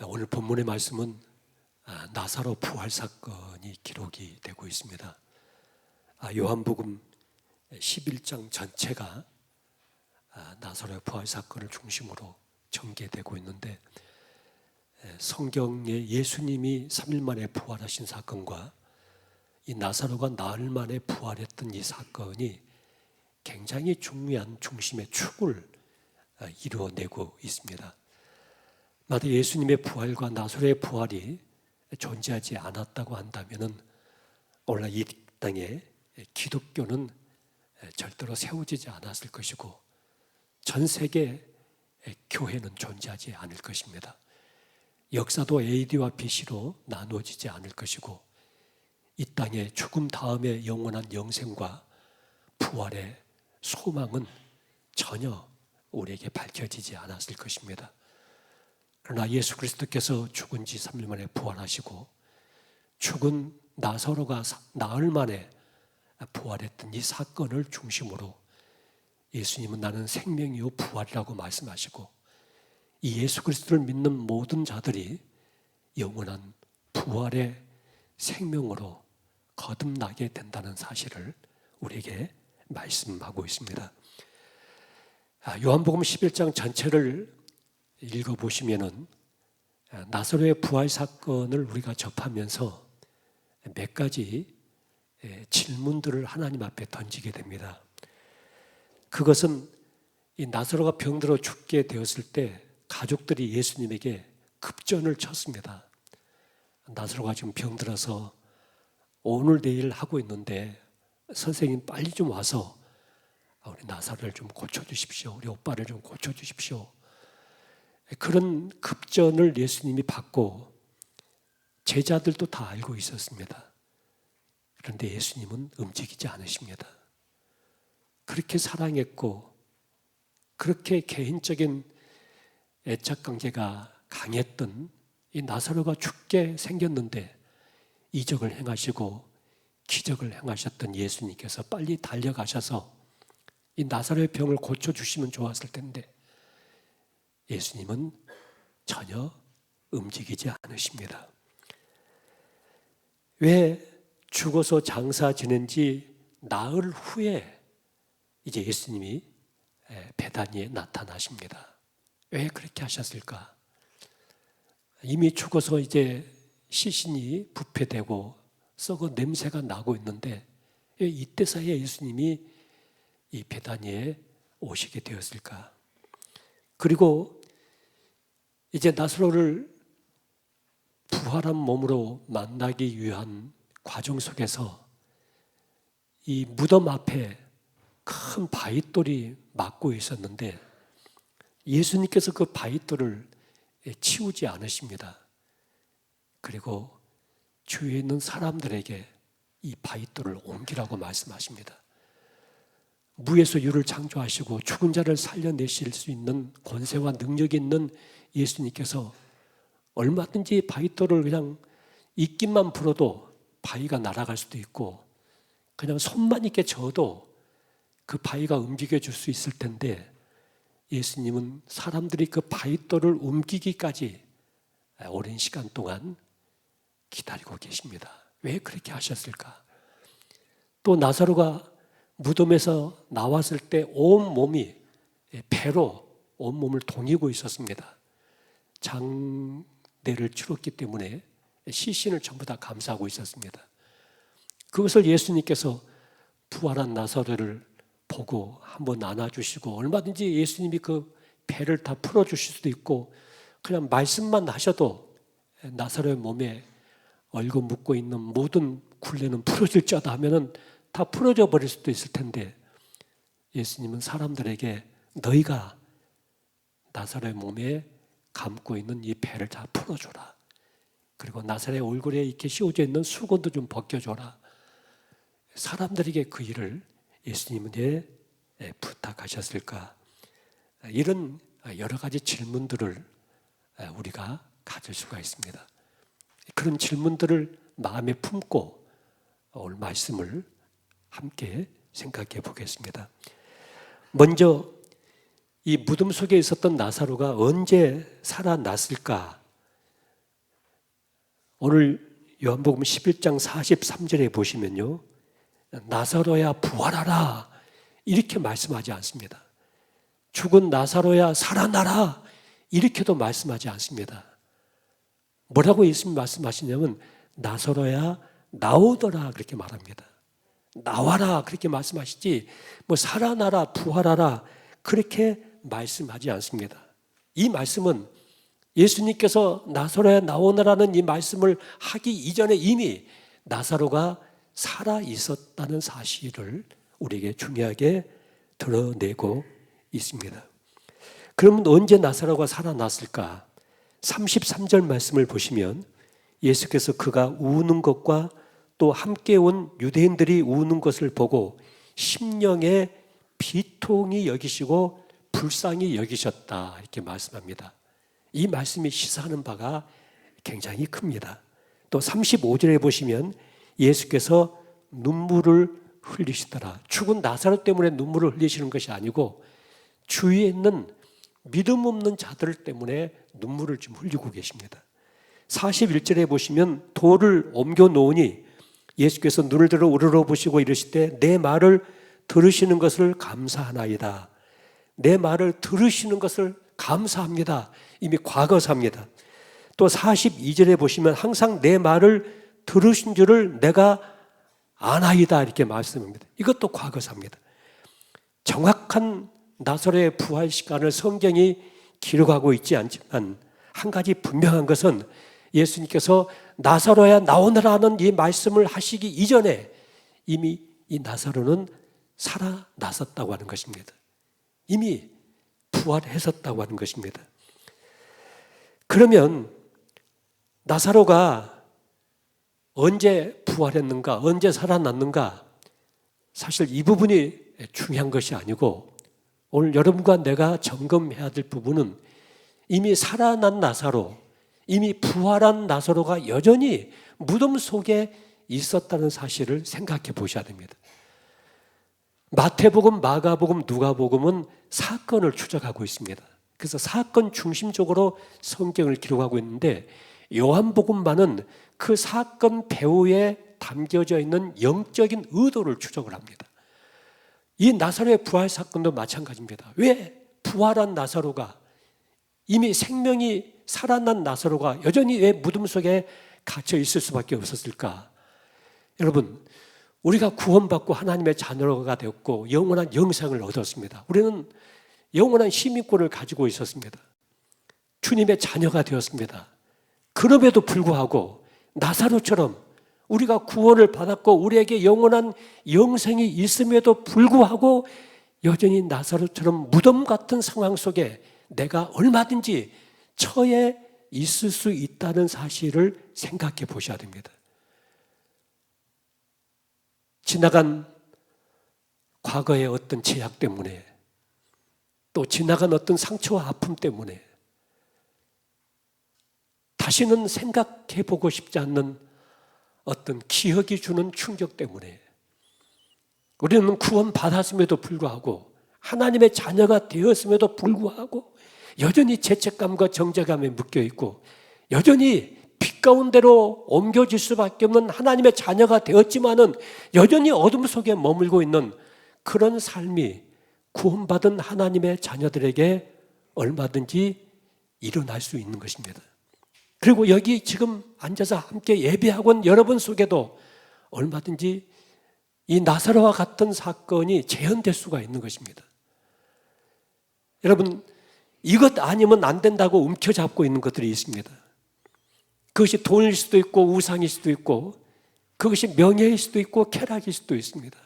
오늘 본문의 말씀은 나사로 부활 사건이 기록이 되고 있습니다. 요한복음 11장 전체가 나사로의 부활 사건을 중심으로 전개되고 있는데, 성경에 예수님이 3일 만에 부활하신 사건과 이 나사로가 나흘 만에 부활했던 이 사건이 굉장히 중요한 중심의 축을 이루어내고 있습니다. 만약 예수님의 부활과 나사로의 부활이 존재하지 않았다고 한다면 오늘 이 땅에 기독교는 절대로 세워지지 않았을 것이고 전 세계 교회는 존재하지 않을 것입니다. 역사도 AD와 BC로 나누어지지 않을 것이고 이 땅의 죽음 다음의 영원한 영생과 부활의 소망은 전혀 우리에게 밝혀지지 않았을 것입니다. 그러나 예수 그리스도께서 죽은 지 3일 만에 부활하시고 죽은 나사로가 나흘 만에 부활했던 이 사건을 중심으로 예수님은 나는 생명이요 부활이라고 말씀하시고 이 예수 그리스도를 믿는 모든 자들이 영원한 부활의 생명으로 거듭나게 된다는 사실을 우리에게 말씀하고 있습니다. 요한복음 11장 전체를 읽어보시면은 나사로의 부활 사건을 우리가 접하면서 몇 가지 질문들을 하나님 앞에 던지게 됩니다. 그것은 이 나사로가 병들어 죽게 되었을 때 가족들이 예수님에게 급전을 쳤습니다. 나사로가 지금 병들어서 오늘 내일 하고 있는데 선생님 빨리 좀 와서 우리 나사로를 좀 고쳐주십시오. 우리 오빠를 좀 고쳐주십시오. 그런 급전을 예수님이 받고 제자들도 다 알고 있었습니다. 그런데 예수님은 움직이지 않으십니다. 그렇게 사랑했고 그렇게 개인적인 애착관계가 강했던 이 나사로가 죽게 생겼는데 이적을 행하시고 기적을 행하셨던 예수님께서 빨리 달려가셔서 이 나사로의 병을 고쳐주시면 좋았을 텐데 예수님은 전혀 움직이지 않으십니다. 왜 죽어서 장사 지낸 지 나흘 후에 이제 예수님이 베다니에 나타나십니다. 왜 그렇게 하셨을까? 이미 죽어서 이제 시신이 부패되고 썩은 냄새가 나고 있는데 왜 이때 사이에 예수님이 이 베다니에 오시게 되었을까? 그리고 이제 나사로를 부활한 몸으로 만나기 위한 과정 속에서 이 무덤 앞에 큰 바위돌이 막고 있었는데 예수님께서 그 바위돌을 치우지 않으십니다. 그리고 주위에 있는 사람들에게 이 바위돌을 옮기라고 말씀하십니다. 무에서 유를 창조하시고 죽은 자를 살려내실 수 있는 권세와 능력이 있는 예수님께서 얼마든지 바위돌을 그냥 입김만 불어도 바위가 날아갈 수도 있고 그냥 손만 이렇게 져도 그 바위가 움직여줄 수 있을 텐데 예수님은 사람들이 그 바위돌을 옮기기까지 오랜 시간 동안 기다리고 계십니다. 왜 그렇게 하셨을까? 또 나사로가 무덤에서 나왔을 때 온 몸이 배로 온 몸을 동이고 있었습니다. 장례를 치렀기 때문에 시신을 전부 다 감싸고 있었습니다. 그것을 예수님께서 부활한 나사로를 보고 한번 안아주시고 얼마든지 예수님이 그 배를 다 풀어주실 수도 있고 그냥 말씀만 하셔도 나사로의 몸에 얼고 묶고 있는 모든 굴레는 풀어질 자다 하면은 다 풀어져 버릴 수도 있을 텐데 예수님은 사람들에게 너희가 나사로의 몸에 감고 있는 이 배를 다 풀어줘라. 그리고 나사로의 얼굴에 이렇게 씌워져 있는 수건도 좀 벗겨줘라. 사람들에게 그 일을 예수님은 왜 부탁하셨을까? 이런 여러 가지 질문들을 우리가 가질 수가 있습니다. 그런 질문들을 마음에 품고 오늘 말씀을 함께 생각해 보겠습니다. 먼저 이 무덤 속에 있었던 나사로가 언제 살아났을까? 오늘 요한복음 11장 43절에 보시면요, 나사로야 부활하라 이렇게 말씀하지 않습니다. 죽은 나사로야 살아나라 이렇게도 말씀하지 않습니다. 뭐라고 예수님 말씀하시냐면 나사로야 나오더라 그렇게 말합니다. 나와라 그렇게 말씀하시지 뭐 살아나라 부활하라 그렇게 말씀하지 않습니다. 이 말씀은 예수님께서 나사로야 나오너라는 이 말씀을 하기 이전에 이미 나사로가 살아 있었다는 사실을 우리에게 중요하게 드러내고 있습니다. 그러면 언제 나사로가 살아났을까? 33절 말씀을 보시면 예수께서 그가 우는 것과 또 함께 온 유대인들이 우는 것을 보고 심령에 비통이 여기시고 불쌍히 여기셨다 이렇게 말씀합니다. 이 말씀이 시사하는 바가 굉장히 큽니다. 또 35절에 보시면 예수께서 눈물을 흘리시더라. 죽은 나사로 때문에 눈물을 흘리시는 것이 아니고 주위에 있는 믿음 없는 자들 때문에 눈물을 좀 흘리고 계십니다. 41절에 보시면 돌을 옮겨 놓으니 예수께서 눈을 들어 우러러 보시고 이르시되 내 말을 들으시는 것을 감사하나이다. 내 말을 들으시는 것을 감사합니다. 이미 과거사입니다. 또 42절에 보시면 항상 내 말을 들으신 줄을 내가 아나이다 이렇게 말씀합니다. 이것도 과거사입니다. 정확한 나사로의 부활 시간을 성경이 기록하고 있지 않지만 한 가지 분명한 것은 예수님께서 나사로야 나오너라는 이 말씀을 하시기 이전에 이미 이 나사로는 살아났었다고 하는 것입니다. 이미 부활했었다고 하는 것입니다. 그러면 나사로가 언제 부활했는가, 언제 살아났는가, 사실 이 부분이 중요한 것이 아니고 오늘 여러분과 내가 점검해야 될 부분은 이미 살아난 나사로, 이미 부활한 나사로가 여전히 무덤 속에 있었다는 사실을 생각해 보셔야 됩니다. 마태복음, 마가복음, 누가복음은 사건을 추적하고 있습니다. 그래서 사건 중심적으로 성경을 기록하고 있는데 요한복음만은 그 사건 배후에 담겨져 있는 영적인 의도를 추적을 합니다. 이 나사로의 부활 사건도 마찬가지입니다. 왜 부활한 나사로가, 이미 생명이 살아난 나사로가 여전히 왜 무덤 속에 갇혀 있을 수밖에 없었을까? 여러분, 우리가 구원받고 하나님의 자녀가 되었고 영원한 영생을 얻었습니다. 우리는 영원한 시민권을 가지고 있었습니다. 주님의 자녀가 되었습니다. 그럼에도 불구하고 나사로처럼 우리가 구원을 받았고 우리에게 영원한 영생이 있음에도 불구하고 여전히 나사로처럼 무덤 같은 상황 속에 내가 얼마든지 처해 있을 수 있다는 사실을 생각해 보셔야 됩니다. 지나간 과거의 어떤 제약 때문에 또 지나간 어떤 상처와 아픔 때문에 다시는 생각해 보고 싶지 않는 어떤 기억이 주는 충격 때문에 우리는 구원받았음에도 불구하고 하나님의 자녀가 되었음에도 불구하고 여전히 죄책감과 정죄감에 묶여있고 여전히 빛 가운데로 옮겨질 수밖에 없는 하나님의 자녀가 되었지만은 여전히 어둠 속에 머물고 있는 그런 삶이 구원받은 하나님의 자녀들에게 얼마든지 일어날 수 있는 것입니다. 그리고 여기 지금 앉아서 함께 예배하고 있는 여러분 속에도 얼마든지 이 나사로와 같은 사건이 재현될 수가 있는 것입니다. 여러분, 이것 아니면 안 된다고 움켜잡고 있는 것들이 있습니다. 그것이 돈일 수도 있고 우상일 수도 있고 그것이 명예일 수도 있고 쾌락일 수도 있습니다.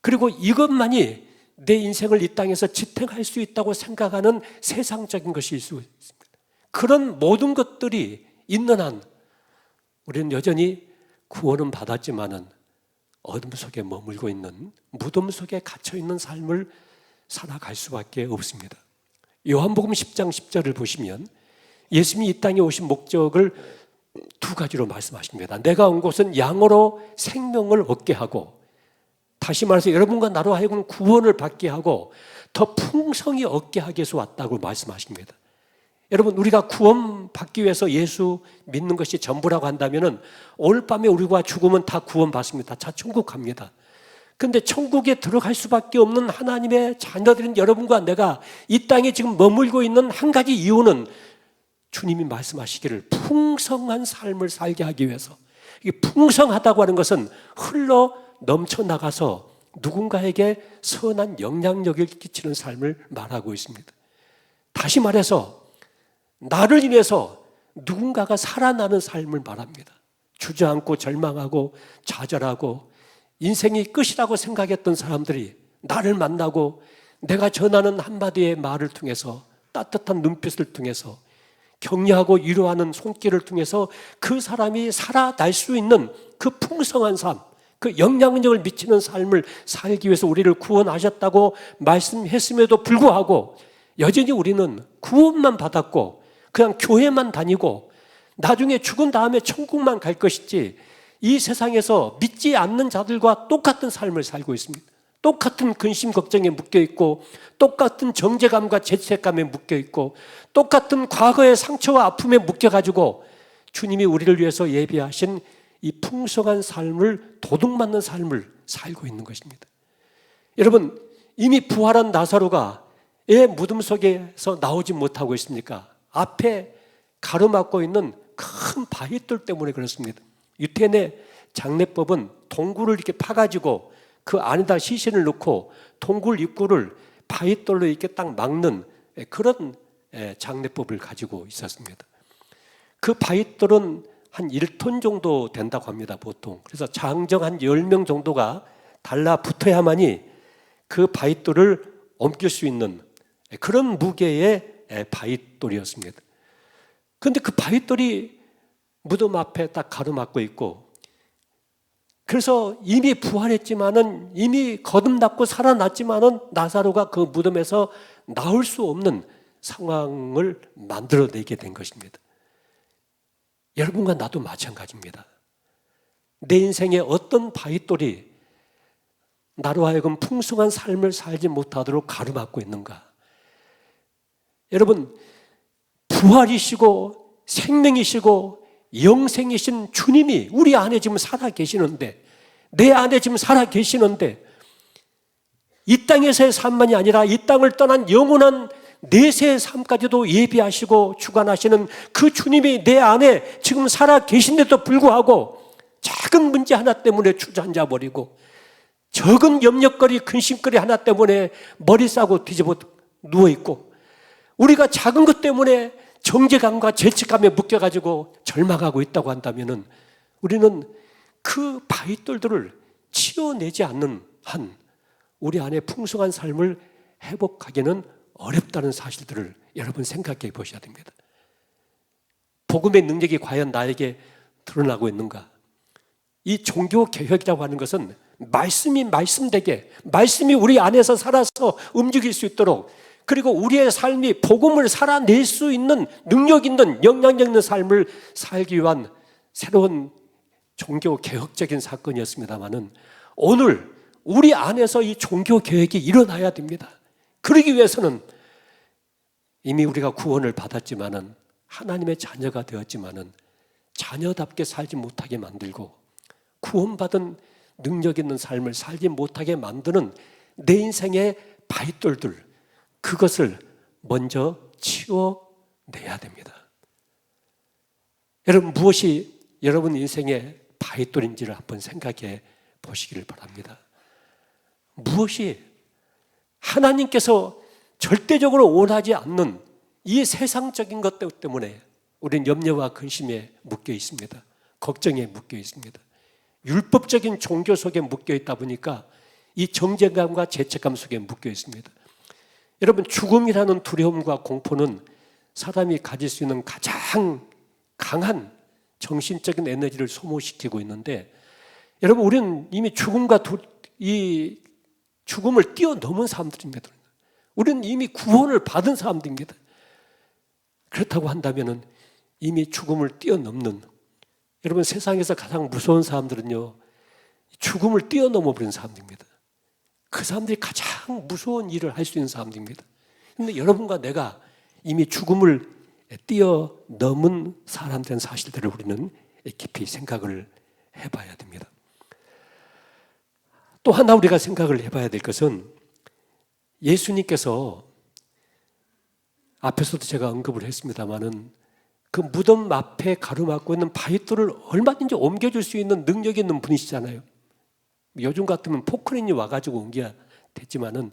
그리고 이것만이 내 인생을 이 땅에서 지탱할 수 있다고 생각하는 세상적인 것일 수 있습니다. 그런 모든 것들이 있는 한 우리는 여전히 구원은 받았지만은 어둠 속에 머물고 있는 무덤 속에 갇혀 있는 삶을 살아갈 수밖에 없습니다. 요한복음 10장 10절을 보시면 예수님이 이 땅에 오신 목적을 두 가지로 말씀하십니다. 내가 온 곳은 양으로 생명을 얻게 하고, 다시 말해서 여러분과 나로 하여금 구원을 받게 하고 더 풍성히 얻게 하기 위해서 왔다고 말씀하십니다. 여러분, 우리가 구원받기 위해서 예수 믿는 것이 전부라고 한다면 오늘 밤에 우리가 죽으면 다 구원받습니다. 자, 천국 갑니다. 그런데 천국에 들어갈 수밖에 없는 하나님의 자녀들인 여러분과 내가 이 땅에 지금 머물고 있는 한 가지 이유는 주님이 말씀하시기를 풍성한 삶을 살게 하기 위해서, 이게 풍성하다고 하는 것은 흘러 넘쳐나가서 누군가에게 선한 영향력을 끼치는 삶을 말하고 있습니다. 다시 말해서 나를 인해서 누군가가 살아나는 삶을 말합니다. 주저앉고 절망하고 좌절하고 인생이 끝이라고 생각했던 사람들이 나를 만나고 내가 전하는 한마디의 말을 통해서, 따뜻한 눈빛을 통해서, 격려하고 위로하는 손길을 통해서 그 사람이 살아날 수 있는 그 풍성한 삶, 그 영향력을 미치는 삶을 살기 위해서 우리를 구원하셨다고 말씀했음에도 불구하고 여전히 우리는 구원만 받았고 그냥 교회만 다니고 나중에 죽은 다음에 천국만 갈 것이지 이 세상에서 믿지 않는 자들과 똑같은 삶을 살고 있습니다. 똑같은 근심 걱정에 묶여 있고, 똑같은 정죄감과 죄책감에 묶여 있고, 똑같은 과거의 상처와 아픔에 묶여가지고 주님이 우리를 위해서 예비하신 이 풍성한 삶을, 도둑맞는 삶을 살고 있는 것입니다. 여러분, 이미 부활한 나사로가 왜 무덤 속에서 나오지 못하고 있습니까? 앞에 가로막고 있는 큰 바위돌 때문에 그렇습니다. 유태인의 장례법은 동굴을 이렇게 파가지고 그 안에다 시신을 넣고 동굴 입구를 바위돌로 이렇게 딱 막는 그런 장례법을 가지고 있었습니다. 그 바위돌은 한 1톤 정도 된다고 합니다, 보통. 그래서 장정 한 10명 정도가 달라붙어야만이 그 바위돌을 옮길 수 있는 그런 무게의 바위돌이었습니다. 그런데 그 바위돌이 무덤 앞에 딱 가로막고 있고, 그래서 이미 부활했지만은, 이미 거듭났고 살아났지만은 나사로가 그 무덤에서 나올 수 없는 상황을 만들어내게 된 것입니다. 여러분과 나도 마찬가지입니다. 내 인생에 어떤 바위돌이 나로 하여금 풍성한 삶을 살지 못하도록 가로막고 있는가? 여러분, 부활이시고 생명이시고 영생이신 주님이 우리 안에 지금 살아 계시는데, 내 안에 지금 살아 계시는데, 이 땅에서의 삶만이 아니라 이 땅을 떠난 영원한 내세의 삶까지도 예비하시고 주관하시는 그 주님이 내 안에 지금 살아 계신데도 불구하고 작은 문제 하나 때문에 주저앉아 버리고, 적은 염려거리, 근심거리 하나 때문에 머리 싸고 뒤집어 누워있고, 우리가 작은 것 때문에 정죄감과 죄책감에 묶여가지고 절망하고 있다고 한다면 우리는 그 바위돌들을 치워내지 않는 한 우리 안에 풍성한 삶을 회복하기는 어렵다는 사실들을 여러분 생각해 보셔야 됩니다. 복음의 능력이 과연 나에게 드러나고 있는가? 이 종교개혁이라고 하는 것은 말씀이 말씀되게, 말씀이 우리 안에서 살아서 움직일 수 있도록, 그리고 우리의 삶이 복음을 살아낼 수 있는 능력 있는, 영향력 있는 삶을 살기 위한 새로운 종교개혁적인 사건이었습니다마는 오늘 우리 안에서 이 종교개혁이 일어나야 됩니다. 그러기 위해서는 이미 우리가 구원을 받았지만은, 하나님의 자녀가 되었지만은 자녀답게 살지 못하게 만들고 구원받은 능력 있는 삶을 살지 못하게 만드는 내 인생의 바위돌들, 그것을 먼저 치워내야 됩니다. 여러분, 무엇이 여러분 인생의 바위돌인지를 한번 생각해 보시기를 바랍니다. 무엇이 하나님께서 절대적으로 원하지 않는 이 세상적인 것 때문에 우리는 염려와 근심에 묶여 있습니다. 걱정에 묶여 있습니다. 율법적인 종교 속에 묶여 있다 보니까 이 정죄감과 죄책감 속에 묶여 있습니다. 여러분, 죽음이라는 두려움과 공포는 사람이 가질 수 있는 가장 강한 정신적인 에너지를 소모시키고 있는데, 여러분, 우리는 이미 이 죽음을 뛰어넘은 사람들입니다. 우리는 이미 구원을 받은 사람들입니다. 그렇다고 한다면 이미 죽음을 뛰어넘는, 여러분, 세상에서 가장 무서운 사람들은요, 죽음을 뛰어넘어 버린 사람들입니다. 그 사람들이 가장 무서운 일을 할 수 있는 사람들입니다. 그런데 여러분과 내가 이미 죽음을 뛰어넘은 사람된 사실들을 우리는 깊이 생각을 해봐야 됩니다. 또 하나 우리가 생각을 해봐야 될 것은 예수님께서 앞에서도 제가 언급을 했습니다마는 그 무덤 앞에 가로막고 있는 바위돌을 얼마든지 옮겨줄 수 있는 능력이 있는 분이시잖아요. 요즘 같으면 포크레인이 와가지고 옮겨야 됐지만은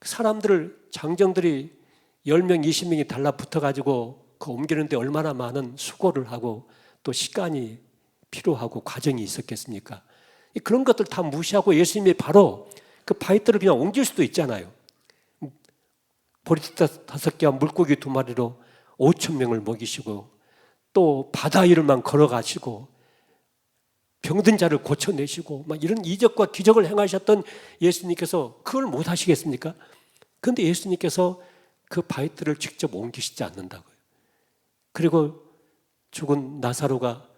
사람들을 장정들이 10명, 20명이 달라붙어가지고 그 옮기는데 얼마나 많은 수고를 하고 또 시간이 필요하고 과정이 있었겠습니까? 그런 것들 다 무시하고 예수님이 바로 그 바위돌을 그냥 옮길 수도 있잖아요. 보리떡 5개와 물고기 2마리로 5,000명을 먹이시고 또 바다 위를만 걸어가시고 병든 자를 고쳐내시고 막 이런 이적과 기적을 행하셨던 예수님께서 그걸 못 하시겠습니까? 그런데 예수님께서 그 바위돌을 직접 옮기시지 않는다고요. 그리고 죽은 나사로가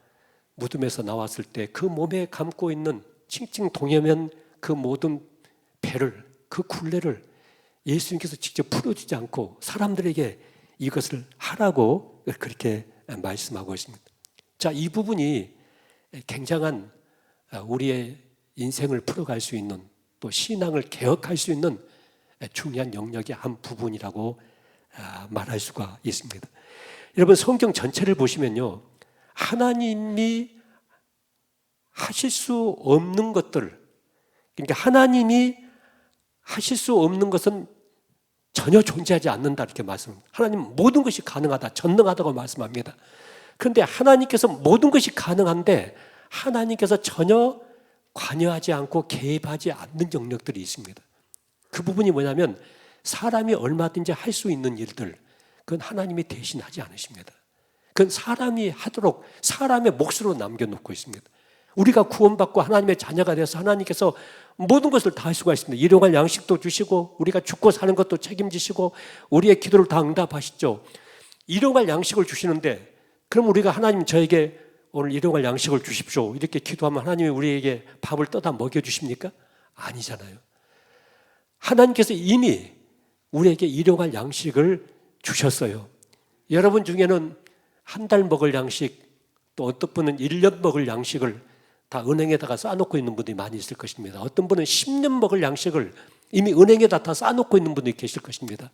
무덤에서 나왔을 때 그 몸에 감고 있는 칭칭 동여면 그 모든 배를, 그 굴레를 예수님께서 직접 풀어주지 않고 사람들에게 이것을 하라고 그렇게 말씀하고 있습니다. 자, 이 부분이 굉장한 우리의 인생을 풀어갈 수 있는 또 신앙을 개혁할 수 있는 중요한 영역의 한 부분이라고 말할 수가 있습니다. 여러분 성경 전체를 보시면요, 하나님이 하실 수 없는 것들, 그러니까 하나님이 하실 수 없는 것은 전혀 존재하지 않는다 이렇게 말씀합니다. 하나님 모든 것이 가능하다, 전능하다고 말씀합니다. 그런데 하나님께서 모든 것이 가능한데 하나님께서 전혀 관여하지 않고 개입하지 않는 영역들이 있습니다. 그 부분이 뭐냐면 사람이 얼마든지 할 수 있는 일들, 그건 하나님이 대신하지 않으십니다. 그건 사람이 하도록 사람의 몫으로 남겨놓고 있습니다. 우리가 구원받고 하나님의 자녀가 되어서 하나님께서 모든 것을 다 할 수가 있습니다. 일용할 양식도 주시고 우리가 죽고 사는 것도 책임지시고 우리의 기도를 다 응답하시죠. 일용할 양식을 주시는데 그럼 우리가 하나님 저에게 오늘 일용할 양식을 주십시오 이렇게 기도하면 하나님이 우리에게 밥을 떠다 먹여주십니까? 아니잖아요. 하나님께서 이미 우리에게 일용할 양식을 주셨어요. 여러분 중에는 한 달 먹을 양식, 또 어떤 분은 1년 먹을 양식을 다 은행에다가 쌓아놓고 있는 분들이 많이 있을 것입니다. 어떤 분은 10년 먹을 양식을 이미 은행에다 다 쌓아놓고 있는 분들이 계실 것입니다.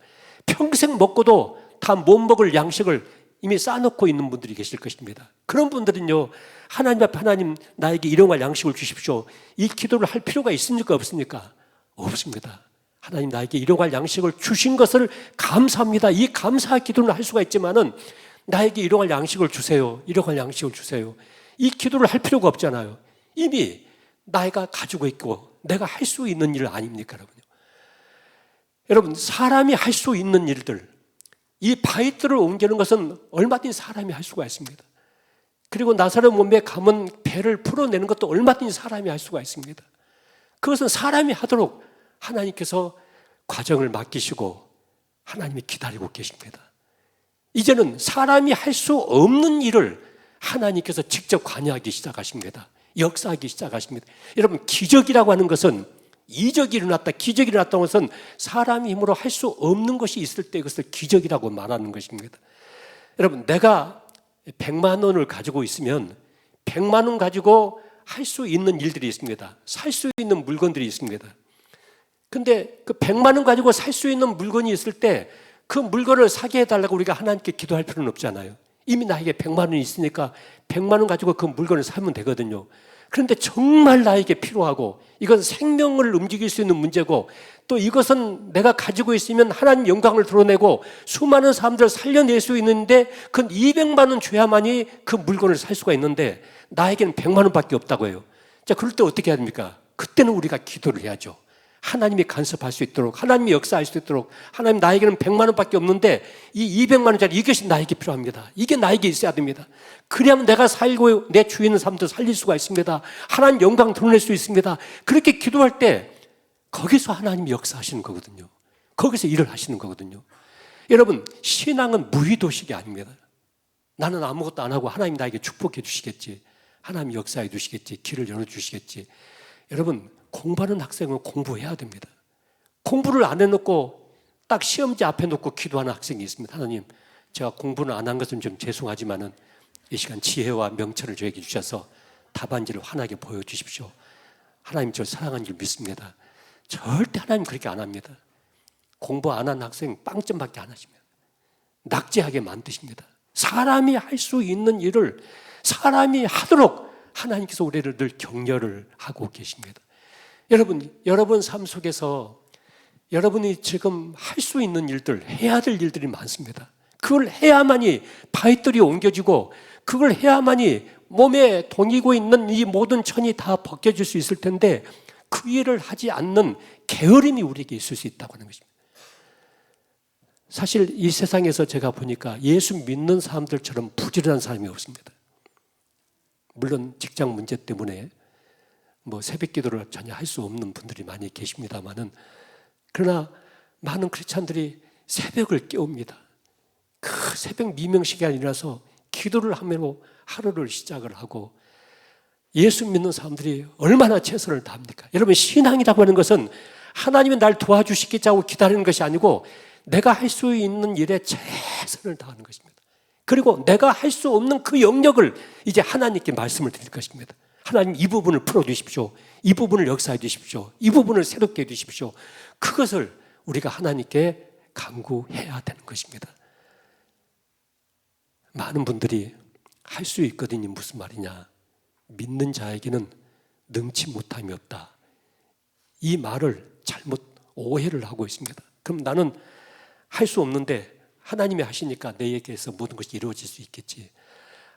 평생 먹고도 다 못 먹을 양식을 이미 쌓아놓고 있는 분들이 계실 것입니다. 그런 분들은요, 하나님 앞에 하나님 나에게 일용할 양식을 주십시오 이 기도를 할 필요가 있습니까? 없습니까? 없습니다. 하나님 나에게 일용할 양식을 주신 것을 감사합니다. 이 감사 기도는 할 수가 있지만은 나에게 일용할 양식을 주세요, 일용할 양식을 주세요 이 기도를 할 필요가 없잖아요. 이미 내가 가지고 있고 내가 할 수 있는 일 아닙니까? 여러분 사람이 할 수 있는 일들, 이 바위돌을 옮기는 것은 얼마든지 사람이 할 수가 있습니다. 그리고 나사로 몸에 감은 배를 풀어내는 것도 얼마든지 사람이 할 수가 있습니다. 그것은 사람이 하도록 하나님께서 과정을 맡기시고 하나님이 기다리고 계십니다. 이제는 사람이 할 수 없는 일을 하나님께서 직접 관여하기 시작하십니다. 역사하기 시작하십니다. 여러분 기적이라고 하는 것은 이적이 일어났다, 기적이 일어났다는 것은 사람의 힘으로 할 수 없는 것이 있을 때 그것을 기적이라고 말하는 것입니다. 여러분 내가 100만 원을 가지고 있으면 100만 원 가지고 할 수 있는 일들이 있습니다. 살 수 있는 물건들이 있습니다. 근데 그 100만 원 가지고 살 수 있는 물건이 있을 때 그 물건을 사게 해달라고 우리가 하나님께 기도할 필요는 없잖아요. 이미 나에게 100만 원이 있으니까 100만 원 가지고 그 물건을 사면 되거든요. 그런데 정말 나에게 필요하고 이건 생명을 움직일 수 있는 문제고 또 이것은 내가 가지고 있으면 하나님 영광을 드러내고 수많은 사람들을 살려낼 수 있는데 그건 200만 원 줘야만이 그 물건을 살 수가 있는데 나에게는 100만 원밖에 없다고 해요. 자, 그럴 때 어떻게 해야 됩니까? 그때는 우리가 기도를 해야죠. 하나님이 간섭할 수 있도록, 하나님이 역사할 수 있도록. 하나님 나에게는 100만 원밖에 없는데 이 200만 원짜리 이것이 나에게 필요합니다. 이게 나에게 있어야 됩니다. 그래야만 내가 살고 내 주위에 있는 사람들 살릴 수가 있습니다. 하나님 영광 드러낼 수 있습니다. 그렇게 기도할 때 거기서 하나님이 역사하시는 거거든요. 거기서 일을 하시는 거거든요. 여러분 신앙은 무의도식이 아닙니다. 나는 아무것도 안 하고 하나님 나에게 축복해 주시겠지, 하나님 역사해 주시겠지, 길을 열어주시겠지. 여러분 공부하는 학생은 공부해야 됩니다. 공부를 안 해놓고 딱 시험지 앞에 놓고 기도하는 학생이 있습니다. 하나님 제가 공부는 안 한 것은 좀 죄송하지만은 이 시간 지혜와 명철을 저에게 주셔서 답안지를 환하게 보여주십시오. 하나님 저를 사랑하는 줄 믿습니다. 절대 하나님 그렇게 안 합니다. 공부 안 한 학생 빵점밖에 안 하십니다. 낙제하게 만드십니다. 사람이 할 수 있는 일을 사람이 하도록 하나님께서 우리를 늘 격려를 하고 계십니다. 여러분 삶 속에서 여러분이 지금 할 수 있는 일들, 해야 될 일들이 많습니다. 그걸 해야만이 바위돌이 옮겨지고 그걸 해야만이 몸에 동이고 있는 이 모든 천이 다 벗겨질 수 있을 텐데 그 일을 하지 않는 게으름이 우리에게 있을 수 있다고 하는 것입니다. 사실 이 세상에서 제가 보니까 예수 믿는 사람들처럼 부지런한 사람이 없습니다. 물론 직장 문제 때문에 새벽 기도를 전혀 할 수 없는 분들이 많이 계십니다만은 그러나 많은 크리스찬들이 새벽을 깨웁니다. 그 새벽 미명 시간에 일어나서 기도를 하며 하루를 시작을 하고 예수 믿는 사람들이 얼마나 최선을 다합니까? 여러분 신앙이라고 하는 것은 하나님이 날 도와주시겠다고 기다리는 것이 아니고 내가 할 수 있는 일에 최선을 다하는 것입니다. 그리고 내가 할 수 없는 그 영역을 이제 하나님께 말씀을 드릴 것입니다. 하나님 이 부분을 풀어주십시오. 이 부분을 역사해 주십시오. 이 부분을 새롭게 해주십시오. 그것을 우리가 하나님께 간구해야 되는 것입니다. 많은 분들이 할 수 있거든요. 무슨 말이냐. 믿는 자에게는 능치 못함이 없다. 이 말을 잘못 오해를 하고 있습니다. 그럼 나는 할 수 없는데 하나님이 하시니까 내에게서 모든 것이 이루어질 수 있겠지.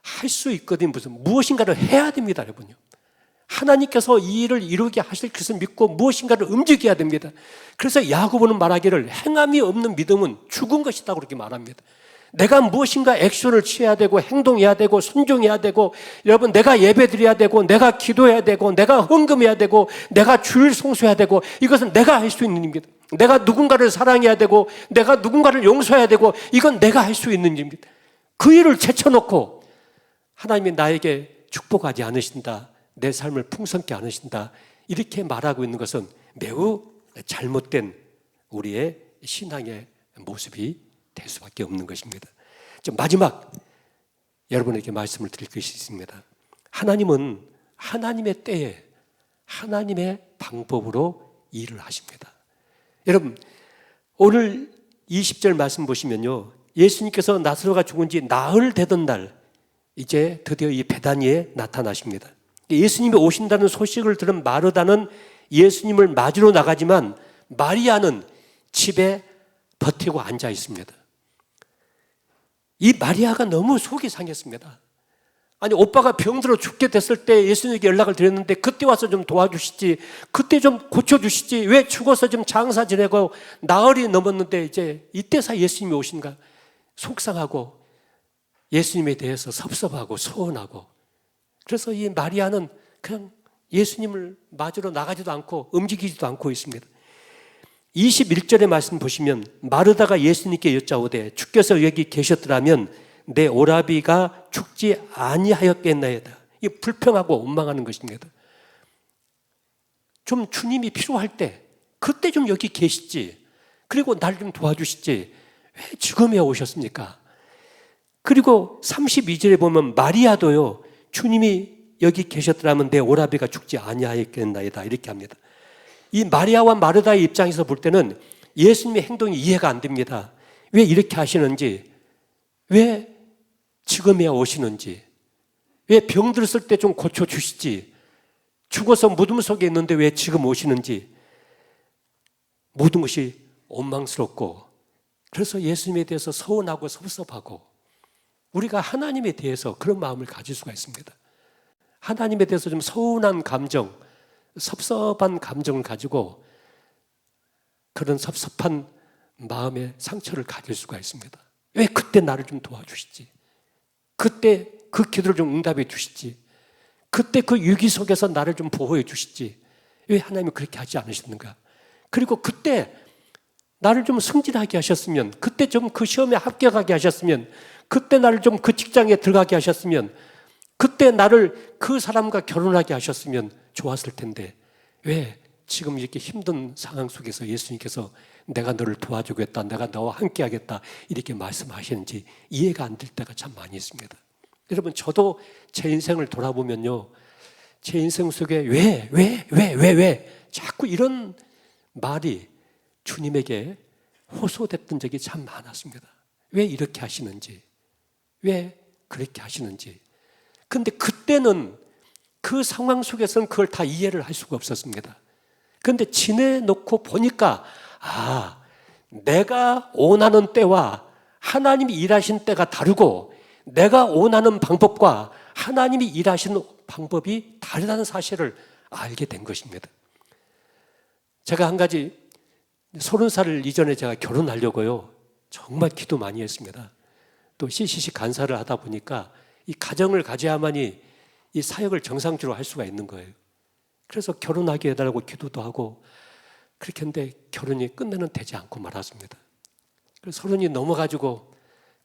할 수 있거든 무엇인가를 해야 됩니다, 여러분요. 하나님께서 이 일을 이루게 하실 것을 믿고 무엇인가를 움직여야 됩니다. 그래서 야고보는 말하기를 행함이 없는 믿음은 죽은 것이다 그렇게 말합니다. 내가 무엇인가 액션을 취해야 되고 행동해야 되고 순종해야 되고 여러분 내가 예배드려야 되고 내가 기도해야 되고 내가 헌금해야 되고 내가 주일 송수해야 되고 이것은 내가 할 수 있는 일입니다. 내가 누군가를 사랑해야 되고 내가 누군가를 용서해야 되고 이건 내가 할 수 있는 일입니다. 그 일을 제쳐놓고 하나님이 나에게 축복하지 않으신다. 내 삶을 풍성케 않으신다. 이렇게 말하고 있는 것은 매우 잘못된 우리의 신앙의 모습이 될 수밖에 없는 것입니다. 마지막 여러분에게 말씀을 드릴 것이 있습니다. 하나님은 하나님의 때에 하나님의 방법으로 일을 하십니다. 여러분 오늘 20절 말씀 보시면요, 예수님께서 나사로가 죽은 지 나흘 되던 날 이제 드디어 이 베다니에 나타나십니다. 예수님이 오신다는 소식을 들은 마르다는 예수님을 맞으러 나가지만 마리아는 집에 버티고 앉아 있습니다. 이 마리아가 너무 속이 상했습니다. 아니 오빠가 병들어 죽게 됐을 때 예수님에게 연락을 드렸는데 그때 와서 좀 도와주시지, 그때 좀 고쳐주시지, 왜 죽어서 좀 장사 지내고 나흘이 넘었는데 이제 이때서 예수님이 오신가 속상하고 예수님에 대해서 섭섭하고 서운하고, 그래서 이 마리아는 그냥 예수님을 맞으러 나가지도 않고 움직이지도 않고 있습니다. 21절의 말씀 보시면 마르다가 예수님께 여짜오되 주께서 여기 계셨더라면 내 오라비가 죽지 아니하였겠나이다. 이게 불평하고 원망하는 것입니다. 좀 주님이 필요할 때 그때 좀 여기 계시지, 그리고 날 좀 도와주시지 왜 지금에 오셨습니까? 그리고 32절에 보면 마리아도요, 주님이 여기 계셨더라면 내 오라비가 죽지 아니하였겠나이다 이렇게 합니다. 이 마리아와 마르다의 입장에서 볼 때는 예수님의 행동이 이해가 안 됩니다. 왜 이렇게 하시는지, 왜 지금에야 오시는지, 왜 병들었을 때 좀 고쳐주시지, 죽어서 무덤 속에 있는데 왜 지금 오시는지, 모든 것이 원망스럽고, 그래서 예수님에 대해서 서운하고 섭섭하고, 우리가 하나님에 대해서 그런 마음을 가질 수가 있습니다. 하나님에 대해서 좀 서운한 감정, 섭섭한 감정을 가지고 그런 섭섭한 마음의 상처를 가질 수가 있습니다. 왜 그때 나를 좀 도와주시지, 그때 그 기도를 좀 응답해 주시지, 그때 그 위기 속에서 나를 좀 보호해 주시지, 왜 하나님이 그렇게 하지 않으셨는가? 그리고 그때 나를 좀 승진하게 하셨으면, 그때 좀 그 시험에 합격하게 하셨으면, 그때 나를 좀 그 직장에 들어가게 하셨으면, 그때 나를 그 사람과 결혼하게 하셨으면 좋았을 텐데 왜 지금 이렇게 힘든 상황 속에서 예수님께서 내가 너를 도와주겠다, 내가 너와 함께 하겠다 이렇게 말씀하시는지 이해가 안 될 때가 참 많이 있습니다. 여러분, 저도 제 인생을 돌아보면요, 제 인생 속에 왜 자꾸 이런 말이 주님에게 호소됐던 적이 참 많았습니다. 왜 이렇게 하시는지, 왜 그렇게 하시는지. 근데 그때는 그 상황 속에서는 그걸 다 이해를 할 수가 없었습니다. 근데 지내놓고 보니까 내가 원하는 때와 하나님이 일하신 때가 다르고 내가 원하는 방법과 하나님이 일하시는 방법이 다르다는 사실을 알게 된 것입니다. 제가 한 가지 30살 이전에 제가 결혼하려고요, 정말 기도 많이 했습니다. 또 CCC 간사를 하다 보니까 이 가정을 가져야만이 이 사역을 정상적으로 할 수가 있는 거예요. 그래서 결혼하게 해달라고 기도도 하고 그렇게 했는데 결혼이 끝내는 되지 않고 말았습니다. 그래서 30이 넘어가지고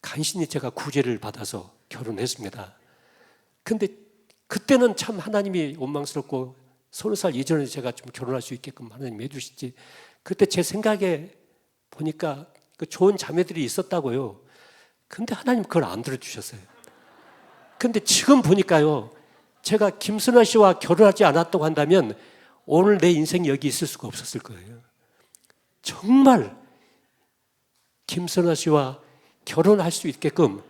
간신히 제가 구제를 받아서 결혼했습니다. 근데 그때는 참 하나님이 원망스럽고 30살 이전에 제가 좀 결혼할 수 있게끔 하나님 해주시지, 그때 제 생각에 보니까 그 좋은 자매들이 있었다고요. 근데 하나님 그걸 안 들어주셨어요. 근데 지금 보니까요, 제가 김선아 씨와 결혼하지 않았다고 한다면 오늘 내 인생이 여기 있을 수가 없었을 거예요. 정말 김선아 씨와 결혼할 수 있게끔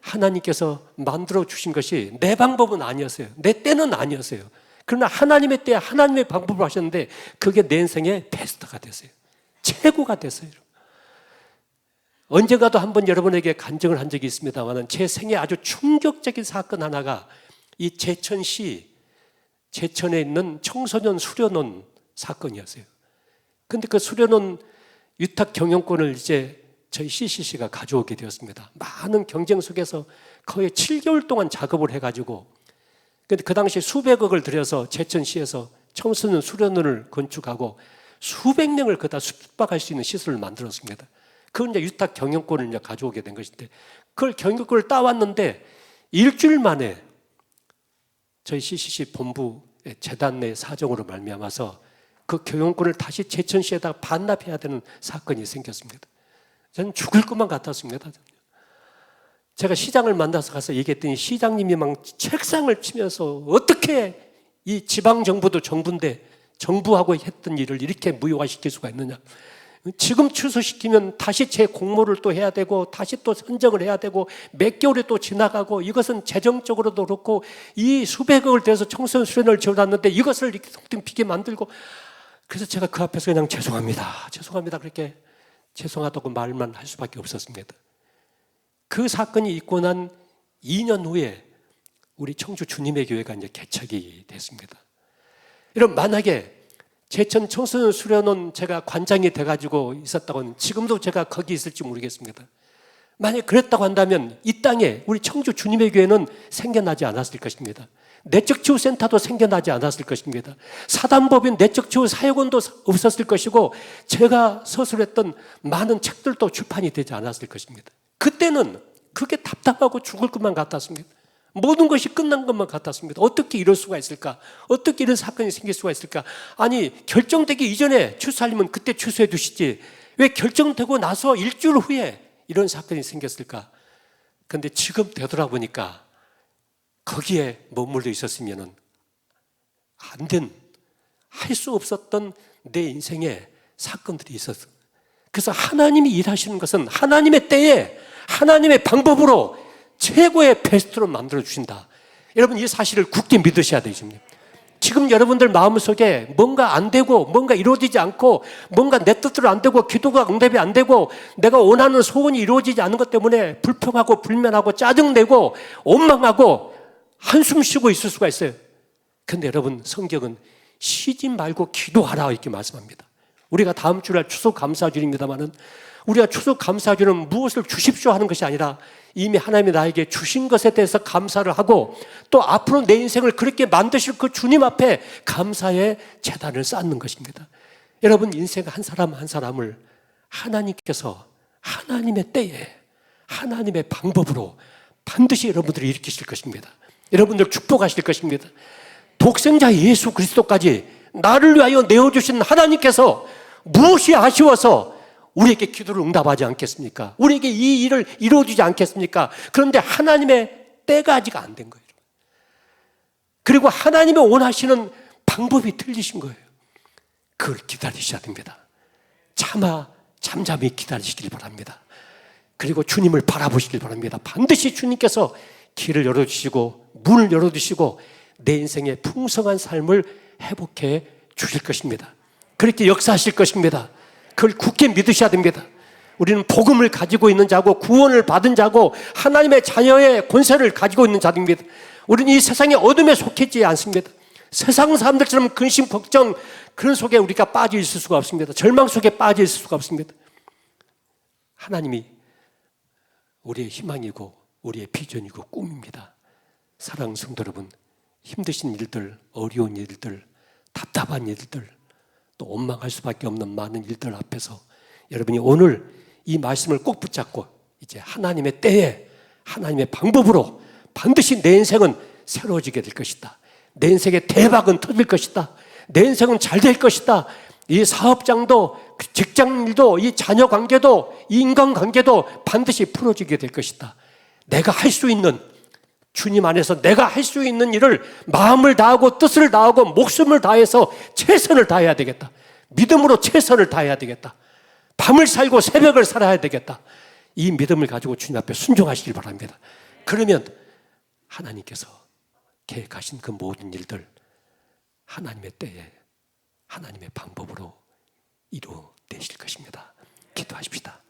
하나님께서 만들어 주신 것이 내 방법은 아니었어요. 내 때는 아니었어요. 그러나 하나님의 때에 하나님의 방법을 하셨는데 그게 내 인생의 베스트가 됐어요. 최고가 됐어요. 언젠가도 한번 여러분에게 간증을 한 적이 있습니다만 제 생애 아주 충격적인 사건 하나가 이 제천에 있는 청소년 수련원 사건이었어요. 근데 그 수련원 위탁 경영권을 이제 저희 CCC가 가져오게 되었습니다. 많은 경쟁 속에서 거의 7개월 동안 작업을 해가지고, 근데 그 당시에 수백억을 들여서 제천시에서 청소년 수련원을 건축하고 수백 명을 그다 숙박할 수 있는 시설을 만들었습니다. 그걸 이제 위탁 경영권을 이제 가져오게 된 것인데, 그걸 경영권을 따왔는데 일주일 만에 저희 CCC 본부 재단 내 사정으로 말미암아서 그 경영권을 다시 제천시에다가 반납해야 되는 사건이 생겼습니다. 저는 죽을 것만 같았습니다. 제가 시장을 만나서 가서 얘기했더니 시장님이 막 책상을 치면서 어떻게 이 지방정부도 정부인데 정부하고 했던 일을 이렇게 무효화시킬 수가 있느냐. 지금 취소시키면 다시 재공모를 또 해야 되고 다시 또 선정을 해야 되고 몇 개월이 또 지나가고 이것은 재정적으로도 그렇고 이 수백억을 들여서 청소년 수련을 지어놨는데 이것을 이렇게 텅텅 만들고, 그래서 제가 그 앞에서 그냥 죄송합니다 그렇게 죄송하다고 말만 할 수밖에 없었습니다. 그 사건이 있고 난 2년 후에 우리 청주 주님의 교회가 이제 개척이 됐습니다. 여러분, 만약에 제천 청소년 수련원 제가 관장이 돼가지고 있었다고 하면 지금도 제가 거기 있을지 모르겠습니다. 만약 그랬다고 한다면 이 땅에 우리 청주 주님의 교회는 생겨나지 않았을 것입니다. 내적치유센터도 생겨나지 않았을 것입니다. 사단법인 내적치유 사역원도 없었을 것이고 제가 서술했던 많은 책들도 출판이 되지 않았을 것입니다. 그때는 그게 답답하고 죽을 것만 같았습니다. 모든 것이 끝난 것만 같았습니다. 어떻게 이럴 수가 있을까? 어떻게 이런 사건이 생길 수가 있을까? 아니, 결정되기 이전에 취소하려면 그때 취소해 두시지 왜 결정되고 나서 일주일 후에 이런 사건이 생겼을까? 그런데 지금 되돌아보니까 거기에 머물러 있었으면 안 된, 할 수 없었던 내 인생에 사건들이 있었어. 그래서 하나님이 일하시는 것은 하나님의 때에 하나님의 방법으로 최고의 베스트로 만들어주신다. 여러분, 이 사실을 굳게 믿으셔야 되십니다. 지금 여러분들 마음속에 뭔가 안 되고 뭔가 이루어지지 않고 뭔가 내 뜻대로 안 되고 기도가 응답이 안 되고 내가 원하는 소원이 이루어지지 않는 것 때문에 불평하고 불면하고 짜증내고 원망하고 한숨 쉬고 있을 수가 있어요. 그런데 여러분, 성경은 쉬지 말고 기도하라 이렇게 말씀합니다. 우리가 다음 주날 추수감사주일입니다마는 우리가 추수감사주일은 무엇을 주십시오 하는 것이 아니라 이미 하나님이 나에게 주신 것에 대해서 감사를 하고 또 앞으로 내 인생을 그렇게 만드실 그 주님 앞에 감사의 제단을 쌓는 것입니다. 여러분, 인생 한 사람 한 사람을 하나님께서 하나님의 때에 하나님의 방법으로 반드시 여러분들을 일으키실 것입니다. 여러분들 축복하실 것입니다. 독생자 예수 그리스도까지 나를 위하여 내어주신 하나님께서 무엇이 아쉬워서 우리에게 기도를 응답하지 않겠습니까? 우리에게 이 일을 이루어주지 않겠습니까? 그런데 하나님의 때가 아직 안 된 거예요. 그리고 하나님의 원하시는 방법이 틀리신 거예요. 그걸 기다리셔야 됩니다. 잠잠히 기다리시길 바랍니다. 그리고 주님을 바라보시길 바랍니다. 반드시 주님께서 길을 열어주시고 문을 열어주시고 내 인생의 풍성한 삶을 회복해 주실 것입니다. 그렇게 역사하실 것입니다. 그걸 굳게 믿으셔야 됩니다. 우리는 복음을 가지고 있는 자고 구원을 받은 자고 하나님의 자녀의 권세를 가지고 있는 자입니다. 우리는 이 세상의 어둠에 속해 있지 않습니다. 세상 사람들처럼 근심, 걱정 그런 속에 우리가 빠져 있을 수가 없습니다. 절망 속에 빠져 있을 수가 없습니다. 하나님이 우리의 희망이고 우리의 비전이고 꿈입니다. 사랑하는 성도 여러분, 힘드신 일들, 어려운 일들, 답답한 일들, 또 원망할 수밖에 없는 많은 일들 앞에서 여러분이 오늘 이 말씀을 꼭 붙잡고 이제 하나님의 때에 하나님의 방법으로 반드시 내 인생은 새로워지게 될 것이다. 내 인생의 대박은 터질 것이다. 내 인생은 잘 될 것이다. 이 사업장도 직장일도 이 자녀 관계도 이 인간관계도 반드시 풀어지게 될 것이다. 내가 할 수 있는 주님 안에서 내가 할 수 있는 일을 마음을 다하고 뜻을 다하고 목숨을 다해서 최선을 다해야 되겠다. 믿음으로 최선을 다해야 되겠다. 밤을 살고 새벽을 살아야 되겠다. 이 믿음을 가지고 주님 앞에 순종하시길 바랍니다. 그러면 하나님께서 계획하신 그 모든 일들 하나님의 때에 하나님의 방법으로 이루어내실 것입니다. 기도하십시다.